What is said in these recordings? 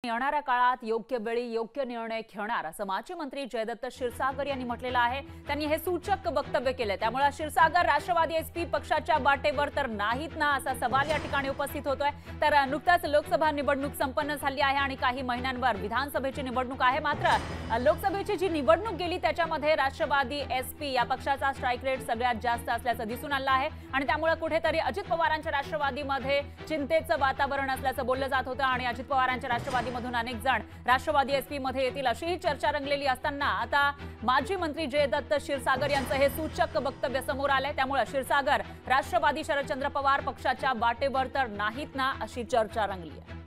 येणाऱ्या काळात योग्य वेळी योग्य निर्णय घेणार असं माजी मंत्री जयदत्त क्षीरसागर यांनी म्हटलेलं आहे। त्यांनी हे सूचक वक्तव्य केले। त्यामुळे क्षीरसागर राष्ट्रवादी एसपी पक्षाच्या वाटेवर तर नाहीत ना असा सवाल या ठिकाणी उपस्थित होतोय। तर नुकताच लोकसभा निवडणूक संपन्न झाली आहे आणि काही महिन्यांवर विधानसभेची निवडणूक आहे। मात्र लोकसभेची जी निवडणूक गेली त्याच्यामध्ये राष्ट्रवादी एसपी या पक्षाचा स्ट्राइक रेट सगळ्यात जास्त असल्याचं दिसून आलं आहे आणि त्यामुळे कुठेतरी अजित पवारांच्या राष्ट्रवादीमध्ये चिंतेचं वातावरण असल्याचं बोललं जात होतं आणि अजित पवारांच्या राष्ट्रवादीमधून अनेक जण राष्ट्रवादी एसपी मध्ये येतील अशीही चर्चा रंगलेली असताना आता माजी मंत्री जयदत्त क्षीरसागर यांचं हे सूचक वक्तव्य समोर आलंय। त्यामुळे क्षीरसागर राष्ट्रवादी शरदचंद्र पवार पक्षाच्या वाटेवर तर नाहीत ना अशी चर्चा रंगली आहे।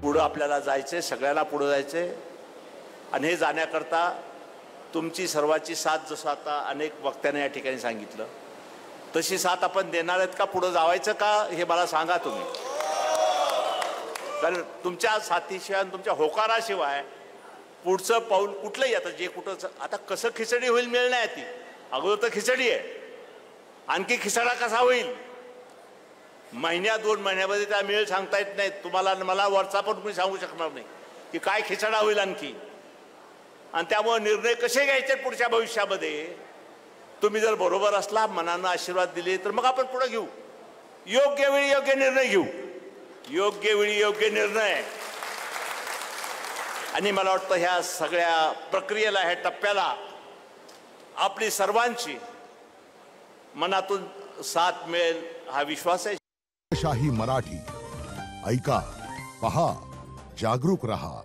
पुढे आपल्याला जायचंय, सगळ्याला पुढे जायचंय आणि हे जाण्याकरता तुमची सर्वांची साथ जसं आता अनेक वक्त्यांनी या ठिकाणी सांगितलं तशी साथ आपण देणार आहेत का, पुढे जावायचं का हे मला सांगा तुम्ही। कारण तुमच्या साथीशिवाय तुमच्या होकाराशिवाय पुढचं पाऊल कुठलंही आता जे कुठं आता कसं खिचडी होईल मिळणार नाही ती अगोदर तर खिचडी आहे, आणखी खिचडा कसा होईल महिन्या 2 महिन्यामध्ये त्या मिळेल सांगता येत नाही तुम्हाला, मला वरचा पण तुम्ही सांगू शकणार नाही की काय खिचडा होईल आणखी। आणि त्यामुळे निर्णय कसे घ्यायचे पुढच्या भविष्यामध्ये तुम्ही जर बरोबर असला मनानं आशीर्वाद दिले तर मग आपण पुढे घेऊ, योग्य वेळी योग्य निर्णय घेऊ, योग्य वेळी योग्य निर्णय। आणि मला वाटतं ह्या सगळ्या प्रक्रियेला ह्या टप्प्याला आपली सर्वांची मनातून साथ मिळेल हा विश्वास आहे। शाही मराठी ऐका, पहा, जागरूक रहा।